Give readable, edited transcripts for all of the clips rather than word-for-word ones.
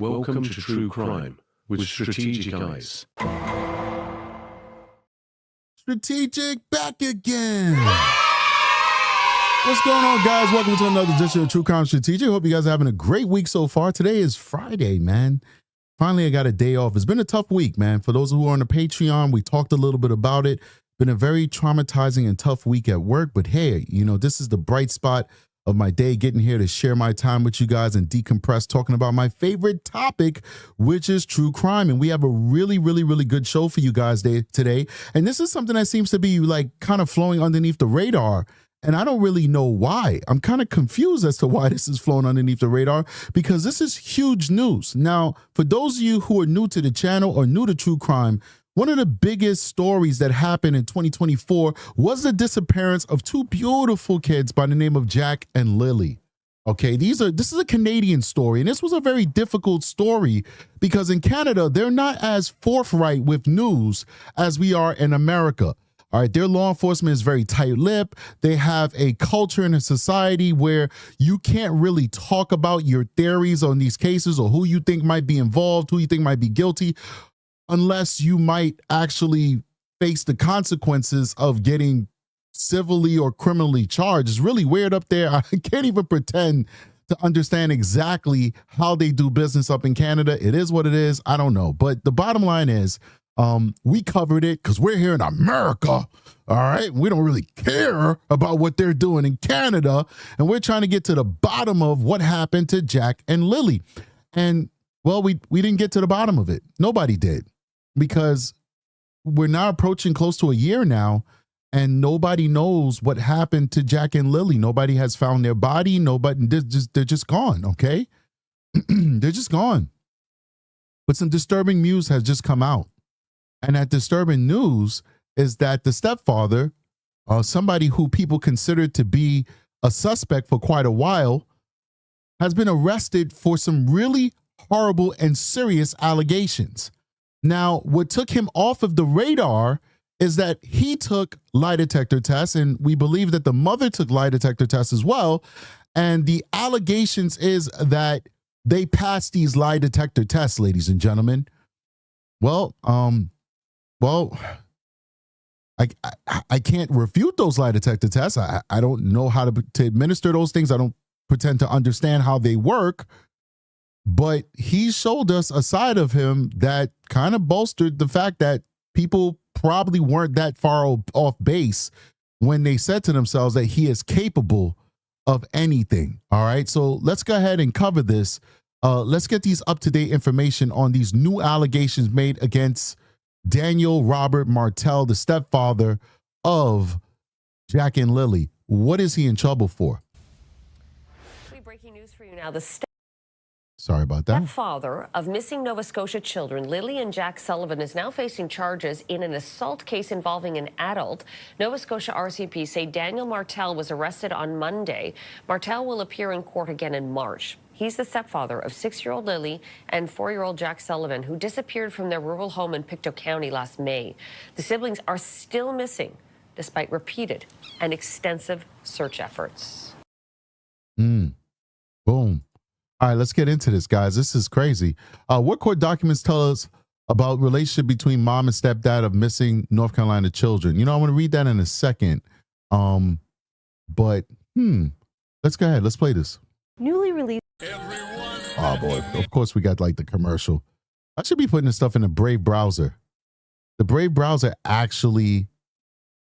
Welcome to True Crime with Strategic Eyes. Strategic back again. What's going on, guys? Welcome to another edition of True Crime Strategic. Hope you guys are having a great week so far. Today is Friday, man. Finally, I got a day off. It's been a tough week, man. For those who are on the Patreon, we talked a little bit about it. Been a very traumatizing and tough week at work. But hey, you know, this is the bright spot of my day, getting here to share my time with you guys and decompress, talking about my favorite topic, which is true crime. And we have a really good show for you guys today. And this is something that seems to be like kind of flowing underneath the radar. And I don't really know why. I'm kind of confused as to why this is flowing underneath the radar, because this is huge news. Now, for those of you who are new to the channel or new to true crime, one of the biggest stories that happened in 2024 was the disappearance of two beautiful kids by the name of Jack and Lily. Okay, this is a Canadian story, and this was a very difficult story because in Canada, they're not as forthright with news as we are in America. All right, their law enforcement is very tight-lipped. They have a culture in a society where you can't really talk about your theories on these cases or who you think might be involved, who you think might be guilty, unless you might actually face the consequences of getting civilly or criminally charged. It's really weird up there. I can't even pretend to understand exactly how they do business up in Canada. It is what it is. I don't know. But the bottom line is, we covered it because we're here in America. All right. We don't really care about what they're doing in Canada. And we're trying to get to the bottom of what happened to Jack and Lily. And well, we didn't get to the bottom of it. Nobody did, because we're now approaching close to a year now, and nobody knows what happened to Jack and Lily. Nobody has found their body. Nobody, they're just gone. Okay. They're just gone. But some disturbing news has just come out. And that disturbing news is that the stepfather, somebody who people considered to be a suspect for quite a while, has been arrested for some really horrible and serious allegations. Now, what took him off of the radar is that he took lie detector tests, and we believe that the mother took lie detector tests as well. And the allegations is that they passed these lie detector tests, ladies and gentlemen. Well, I can't refute those lie detector tests. I don't know how to administer those things. I don't pretend to understand how they work. But he showed us a side of him that kind of bolstered the fact that people probably weren't that far off base when they said to themselves that he is capable of anything. All right, so let's go ahead and cover this. Let's get these up-to-date information on these new allegations made against Daniel Robert Martell, the stepfather of Jack and Lily. What is he in trouble for? Breaking news for you now. Sorry about that. The father of missing Nova Scotia children, Lily and Jack Sullivan, is now facing charges in an assault case involving an adult. Nova Scotia RCMP say Daniel Martell was arrested on Monday. Martell will appear in court again in March. He's the stepfather of 6-year-old Lily and 4-year-old Jack Sullivan, who disappeared from their rural home in Pictou County last May. The siblings are still missing, despite repeated and extensive search efforts. Boom. All right, let's get into this, guys. This is crazy. What court documents tell us about relationship between mom and stepdad of missing North Carolina children? You know, I want to read that in a second. But let's go ahead. Let's play this. Newly released. Oh boy, of course we got like the commercial. I should be putting this stuff in the Brave browser. The Brave browser actually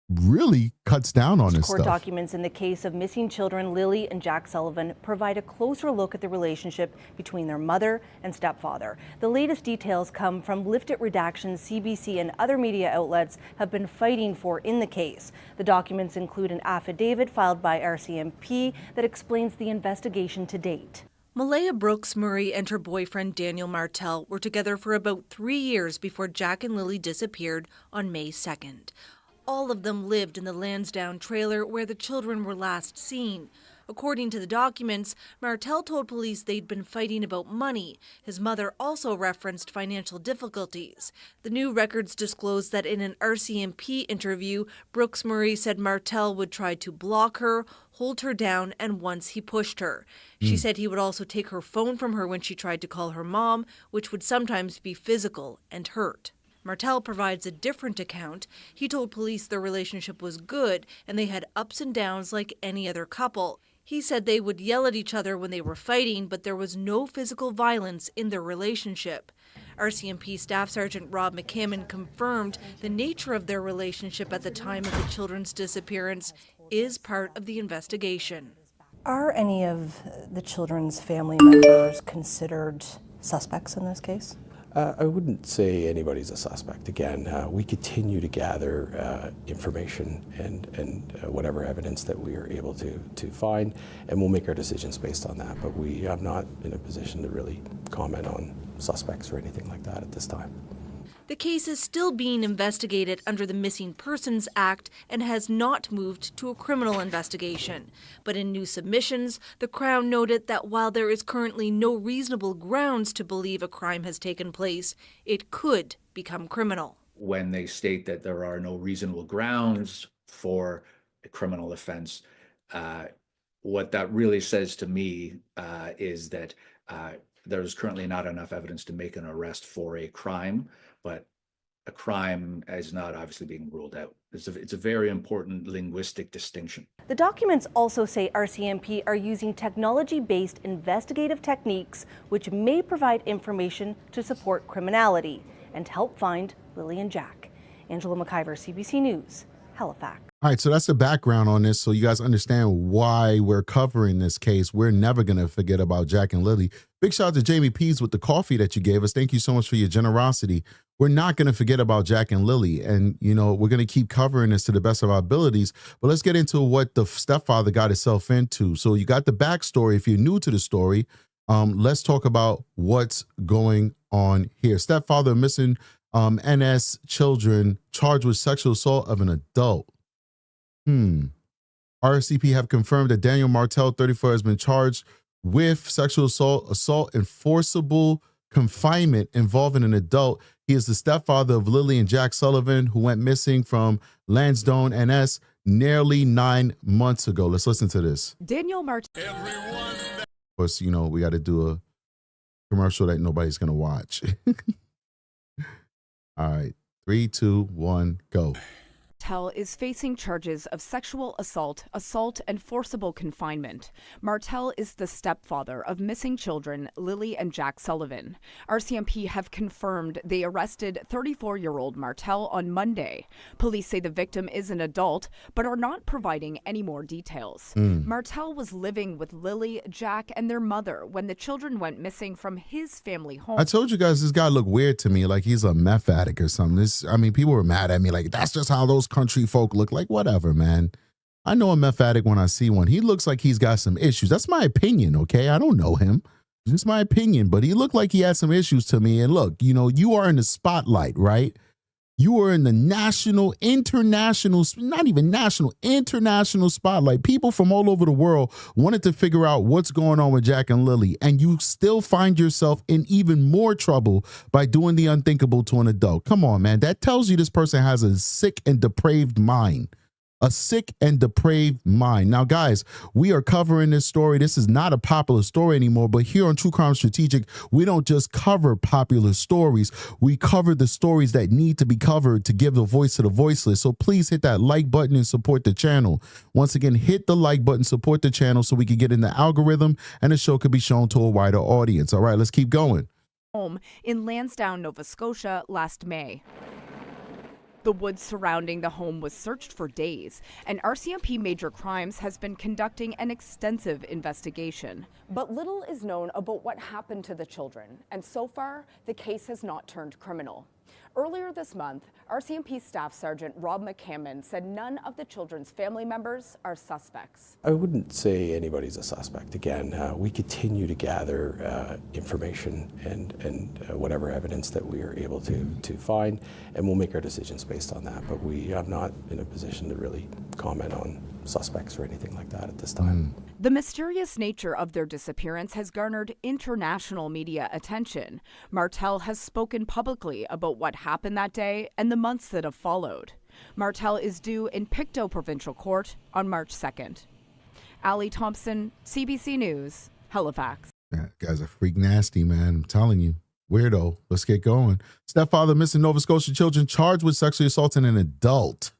really cuts down on this Court stuff. Documents in the case of missing children Lily and Jack Sullivan provide a closer look at the relationship between their mother and stepfather. The latest details come from lifted redactions CBC and other media outlets have been fighting for in the case. The documents include an affidavit filed by RCMP that explains the investigation to date. Malaya Brooks Murray and her boyfriend Daniel Martell were together for about 3 years before Jack and Lily disappeared on May 2nd. All of them lived in the Lansdowne trailer where the children were last seen. According to the documents, Martell told police they'd been fighting about money. His mother also referenced financial difficulties. The new records disclose that in an RCMP interview, Brooks Murray said Martell would try to block her, hold her down, and once he pushed her. She said he would also take her phone from her when she tried to call her mom, which would sometimes be physical and hurt. Martell provides a different account. He told police their relationship was good and they had ups and downs like any other couple. He said they would yell at each other when they were fighting, but there was no physical violence in their relationship. RCMP Staff Sergeant Rob McCammon confirmed the nature of their relationship at the time of the children's disappearance is part of the investigation. Are any of the children's family members considered suspects in this case? I wouldn't say anybody's a suspect. Again, we continue to gather information and whatever evidence that we are able to find, and we'll make our decisions based on that. But we are not in a position to really comment on suspects or anything like that at this time. The case is still being investigated under the Missing Persons Act and has not moved to a criminal investigation. But in new submissions, the Crown noted that while there is currently no reasonable grounds to believe a crime has taken place, it could become criminal. When they state that there are no reasonable grounds for a criminal offense, what that really says to me is that there's currently not enough evidence to make an arrest for a crime, but a crime is not obviously being ruled out. It's a very important linguistic distinction. The documents also say RCMP are using technology-based investigative techniques which may provide information to support criminality and help find Lily and Jack. Angela McIver, CBC News, Halifax. All right, so that's the background on this, so you guys understand why we're covering this case. We're never going to forget about Jack and Lily. Big shout out to Jamie Pease with the coffee that you gave us. Thank you so much for your generosity. We're not going to forget about Jack and Lily, and, you know, we're going to keep covering this to the best of our abilities, but let's get into what the stepfather got himself into. So you got the backstory. If you're new to the story, let's talk about what's going on here. Stepfather missing NS children charged with sexual assault of an adult. RCP have confirmed that Daniel Martell, 34, has been charged with sexual assault, and forcible confinement involving an adult. He is the stepfather of Lily and Jack Sullivan, who went missing from Lansdowne, NS, nearly 9 months ago. Let's listen to this. Daniel Martell. Of course, you know, we got to do a commercial that nobody's going to watch. All right, 3, 2, 1, go. Martell is facing charges of sexual assault, and forcible confinement. Martell is the stepfather of missing children Lily and Jack Sullivan. RCMP have confirmed they arrested 34-year-old Martell on Monday. Police say the victim is an adult, but are not providing any more details. Martell was living with Lily, Jack, and their mother when the children went missing from his family home. I told you guys this guy looked weird to me, like he's a meth addict or something. I mean, people were mad at me, like, that's just how those country folk look. Like, whatever, man. I know a meth addict when I see one. He looks like he's got some issues. That's my opinion, okay? I don't know him. It's just my opinion, but he looked like he had some issues to me. And look, you know, you are in the spotlight, right? You are in the national, international, not even national, international spotlight. People from all over the world wanted to figure out what's going on with Jack and Lily, and you still find yourself in even more trouble by doing the unthinkable to an adult. Come on, man. That tells you this person has a sick and depraved mind. A sick and depraved mind. Now, guys, we are covering this story. This is not a popular story anymore, but here on True Crime Strategic, we don't just cover popular stories. We cover the stories that need to be covered to give a voice to the voiceless. So please hit that like button and support the channel. Once again, hit the like button, support the channel so we can get in the algorithm and the show could be shown to a wider audience. All right, let's keep going. Home in Lansdowne, Nova Scotia last May. The woods surrounding the home was searched for days, and RCMP Major Crimes has been conducting an extensive investigation. But little is known about what happened to the children, and so far, the case has not turned criminal. Earlier this month, RCMP Staff Sergeant Rob McCammon said none of the children's family members are suspects. I wouldn't say anybody's a suspect. Again, we continue to gather information and whatever evidence that we are able to find, and we'll make our decisions based on that. But we are not in a position to really comment on suspects or anything like that at this time. The mysterious nature of their disappearance has garnered international media attention. Martell has spoken publicly about what happened that day and the months that have followed. Martell is due in Pictou Provincial Court on March 2nd. Ali Thompson, CBC News, Halifax. That guy's a freak nasty, man. I'm telling you. Weirdo. Let's get going. Stepfather missing Nova Scotia children charged with sexually assaulting an adult.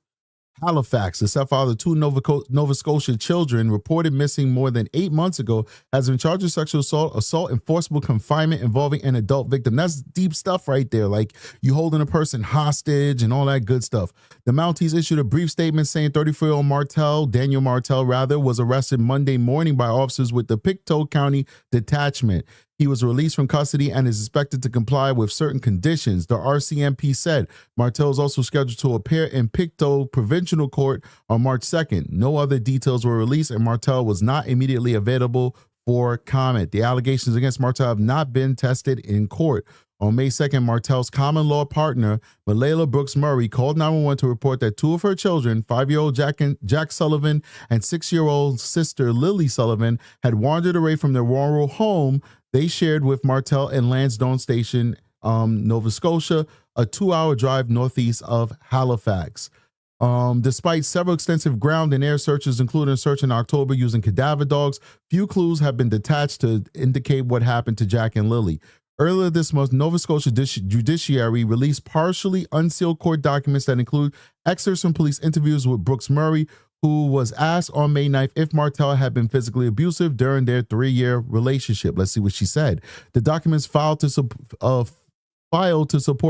Halifax, the stepfather of two Nova Scotia children reported missing more than 8 months ago, has been charged with sexual assault, and forcible confinement involving an adult victim. That's deep stuff right there. Like you holding a person hostage and all that good stuff. The Mounties issued a brief statement saying 34-year-old Daniel Martell, was arrested Monday morning by officers with the Pictou County Detachment. He was released from custody and is expected to comply with certain conditions. The RCMP said Martell is also scheduled to appear in Pictou Provincial Court on March 2nd. No other details were released, and Martell was not immediately available for comment. The allegations against Martell have not been tested in court. On May 2nd, Martell's common law partner, Malayla Brooks Murray, called 911 to report that two of her children, 5-year-old Jack Sullivan and 6-year-old sister Lily Sullivan, had wandered away from their rural home they shared with Martell in Lansdowne Station, Nova Scotia, a 2-hour drive northeast of Halifax. Despite several extensive ground and air searches, including a search in October using cadaver dogs, few clues have been detached to indicate what happened to Jack and Lily. Earlier this month, Nova Scotia Judiciary released partially unsealed court documents that include excerpts from police interviews with Brooks Murray, who was asked on May 9th if Martell had been physically abusive during their 3-year relationship. Let's see what she said. The documents filed to support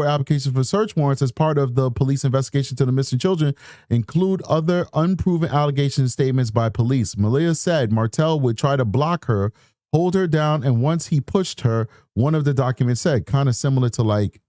applications for search warrants as part of the police investigation to the missing children include other unproven allegations and statements by police. Malia said Martell would try to block her, hold her down, and once he pushed her, one of the documents said, kind of similar to like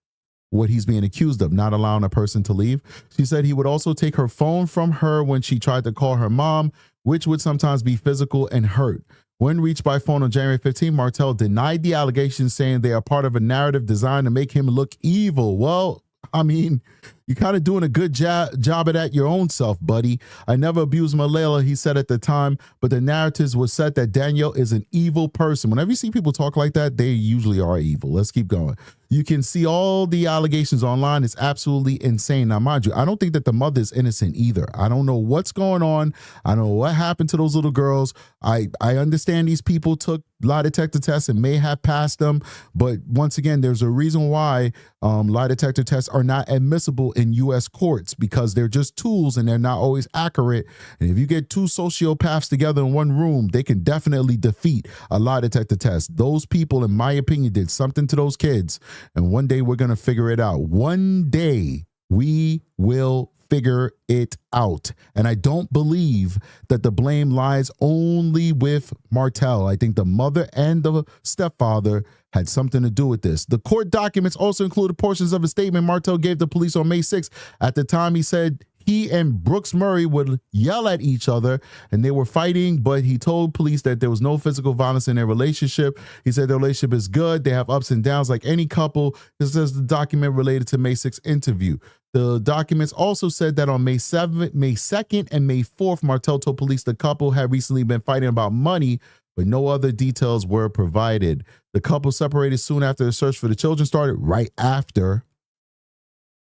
what he's being accused of, not allowing a person to leave. She said he would also take her phone from her when she tried to call her mom, which would sometimes be physical and hurt. When reached by phone on January 15, Martell denied the allegations, saying they are part of a narrative designed to make him look evil. Well, I mean, you're kind of doing a good job at that your own self, buddy. I never abused Malayla, he said at the time, but the narratives was set that Danielle is an evil person. Whenever you see people talk like that, they usually are evil. Let's keep going. You can see all the allegations online. It's absolutely insane. Now, mind you, I don't think that the mother is innocent either. I don't know what's going on. I don't know what happened to those little girls. I understand these people took lie detector tests and may have passed them. But once again, there's a reason why lie detector tests are not admissible in U.S. courts, because they're just tools and they're not always accurate. And if you get two sociopaths together in one room, they can definitely defeat a lie detector test. Those people, in my opinion, did something to those kids. And one day we're going to figure it out. One day we will figure it out. And I don't believe that the blame lies only with Martell. I think the mother and the stepfather had something to do with this. The court documents also included portions of a statement Martell gave the police on May 6th. At the time, he said he and Brooks Murray would yell at each other and they were fighting, but he told police that there was no physical violence in their relationship. He said their relationship is good. They have ups and downs like any couple. This is the document related to May 6th interview. The documents also said that on May 7th, May 2nd, and May 4th, Martell told police the couple had recently been fighting about money, but no other details were provided. The couple separated soon after the search for the children started, right after.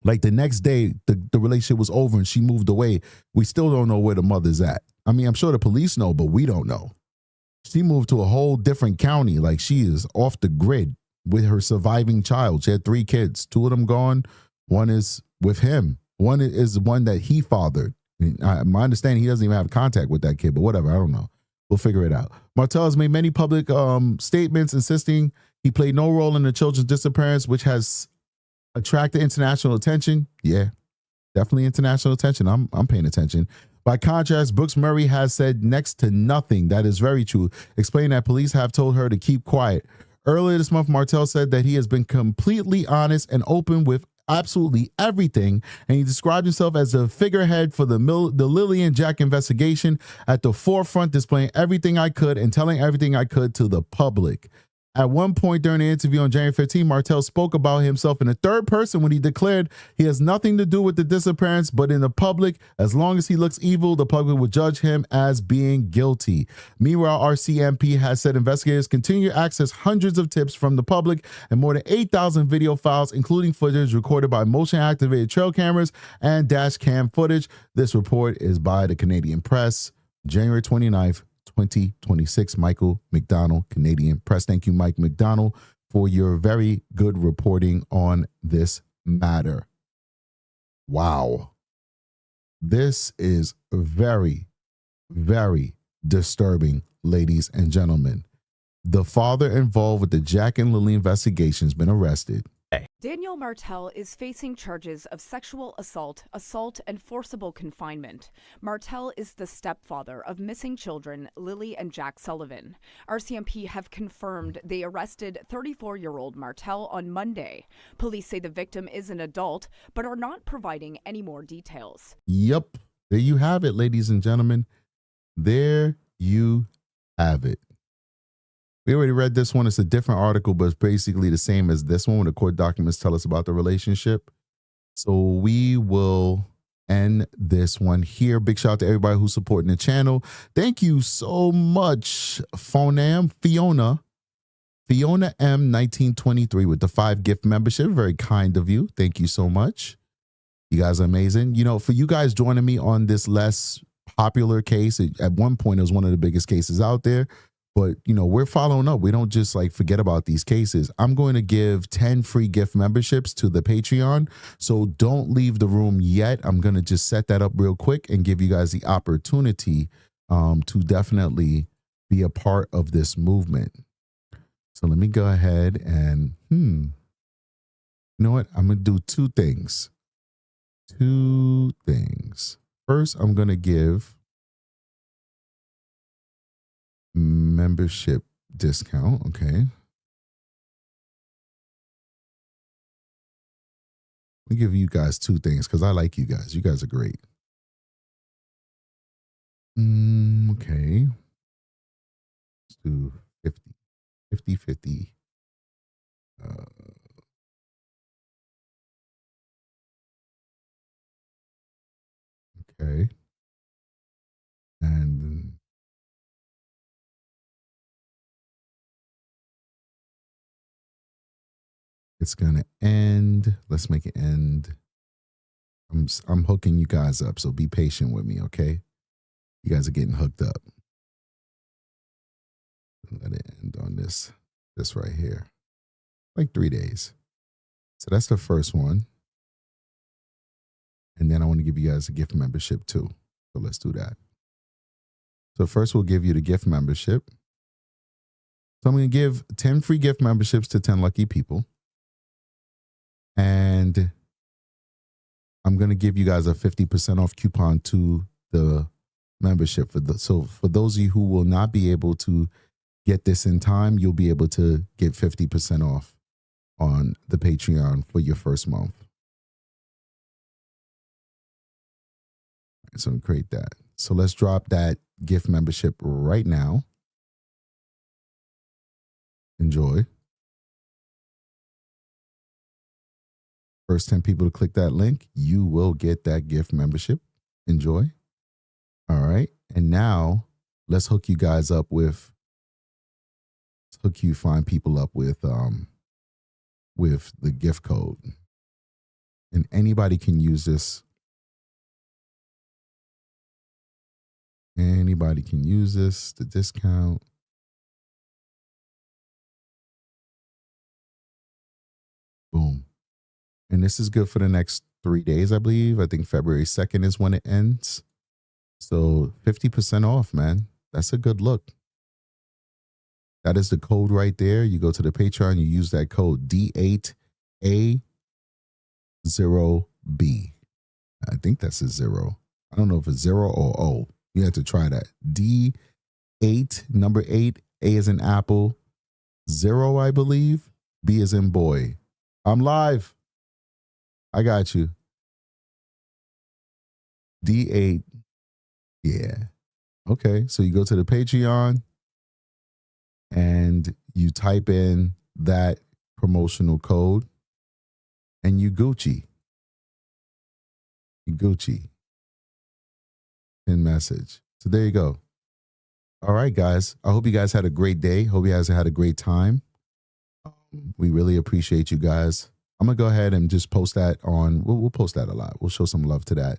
Like the next day, the relationship was over and she moved away. We still don't know where the mother's at. I mean, I'm sure the police know, but we don't know. She moved to a whole different county. Like she is off the grid with her surviving child. She had 3 kids. 2 of them gone. One is with him. One is one that he fathered. My understanding, he doesn't even have contact with that kid, but whatever. I don't know. We'll figure it out. Martell has made many public statements insisting he played no role in the children's disappearance, which has attracted international attention. Yeah, definitely international attention. I'm paying attention. By contrast, Brooks Murray has said next to nothing. That is very true, explaining that police have told her to keep quiet. Earlier this month, Martell said that he has been completely honest and open with absolutely everything, and he described himself as a figurehead for the Lily and Jack investigation, at the forefront, displaying everything I could and telling everything I could to the public. At one point during the interview on January 15, Martell spoke about himself in the third person when he declared he has nothing to do with the disappearance, but in the public, as long as he looks evil, the public will judge him as being guilty. Meanwhile, RCMP has said investigators continue to access hundreds of tips from the public and more than 8,000 video files, including footage recorded by motion-activated trail cameras and dash cam footage. This report is by the Canadian Press, January 29th, 2026. Michael McDonald, Canadian Press. Thank you, Mike McDonald, for your very good reporting on this matter. Wow. This is very, very disturbing, ladies and gentlemen. The father involved with the Jack and Lily investigation has been arrested. Daniel Martell is facing charges of sexual assault, and forcible confinement. Martell is the stepfather of missing children Lily and Jack Sullivan. RCMP have confirmed they arrested 34-year-old Martell on Monday. Police say the victim is an adult, but are not providing any more details. Yep. There you have it, ladies and gentlemen. There you have it. We already read this one. It's a different article, but it's basically the same as this one when the court documents tell us about the relationship. So we will end this one here. Big shout out to everybody who's supporting the channel. Thank you so much, Fiona M1923 with the 5 gift membership. Very kind of you. Thank you so much. You guys are amazing. You know, for you guys joining me on this less popular case, at one point it was one of the biggest cases out there. But, you know, we're following up. We don't just like forget about these cases. I'm going to give 10 free gift memberships to the Patreon. So don't leave the room yet. I'm going to just set that up real quick and give you guys the opportunity to definitely be a part of this movement. So let me go ahead and, you know what? I'm going to do 2 things. 2 things. First, I'm going to give membership discount. Okay. Let me give you guys 2 things because I like you guys. You guys are great. Okay. Let's do 50. Okay. And it's gonna end. Let's make it end. I'm hooking you guys up, so be patient with me, okay? You guys are getting hooked up. Let it end on this right here. Like 3 days. So that's the first one. And then I want to give you guys a gift membership too. So let's do that. So first we'll give you the gift membership. So I'm going to give 10 free gift memberships to 10 lucky people. And I'm going to give you guys a 50% off coupon to the membership. So for those of you who will not be able to get this in time, you'll be able to get 50% off on the Patreon for your first month. All right, so I'm gonna create that. So let's drop that gift membership right now. Enjoy. First 10 people to click that link, you will get that gift membership. Enjoy. All right. And now let's hook you guys up with, find people up with the gift code. And anybody can use this. Anybody can use this, the discount. Boom. And this is good for the next 3 days, I believe. I think February 2nd is when it ends. So 50% off, man. That's a good look. That is the code right there. You go to the Patreon, you use that code D8A0B. I think that's a 0. I don't know if it's 0 or O. You have to try that. D8, number 8, A is in apple, 0, I believe, B is in boy. I'm live. I got you. D8. Yeah. Okay. So you go to the Patreon and you type in that promotional code and you Gucci. You Gucci. In message. So there you go. All right, guys. I hope you guys had a great day. Hope you guys had a great time. We really appreciate you guys. I'm going to go ahead and just post that on, we'll post that a lot. We'll show some love to that.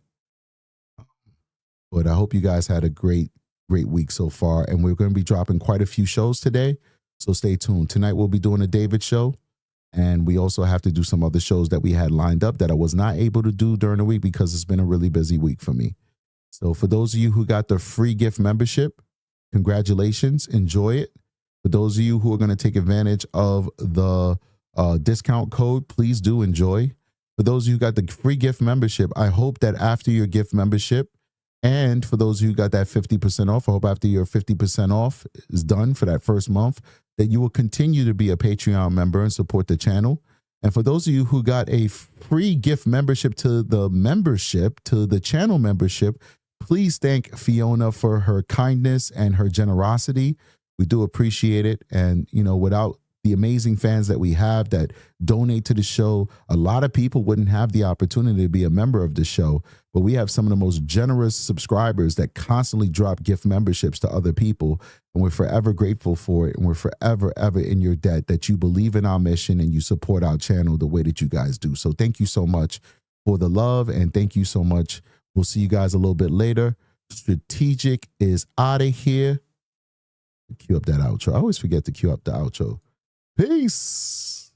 But I hope you guys had a great week so far. And we're going to be dropping quite a few shows today. So stay tuned. Tonight we'll be doing a David show. And we also have to do some other shows that we had lined up that I was not able to do during the week because it's been a really busy week for me. So for those of you who got the free gift membership, congratulations. Enjoy it. For those of you who are going to take advantage of the discount code, please do enjoy. For those of you who got the free gift membership, I hope that after your gift membership, and for those of you who got that 50% off, I hope after your 50% off is done for that first month, that you will continue to be a Patreon member and support the channel. And for those of you who got a free gift membership, to the channel membership, please thank Fiona for her kindness and her generosity. We do appreciate it. And, you know, without the amazing fans that we have that donate to the show, a lot of people wouldn't have the opportunity to be a member of the show. But we have some of the most generous subscribers that constantly drop gift memberships to other people. And we're forever grateful for it. And we're forever, ever in your debt that you believe in our mission and you support our channel the way that you guys do. So thank you so much for the love. And thank you so much. We'll see you guys a little bit later. Strategic is out of here. Cue up that outro. I always forget to cue up the outro. Peace.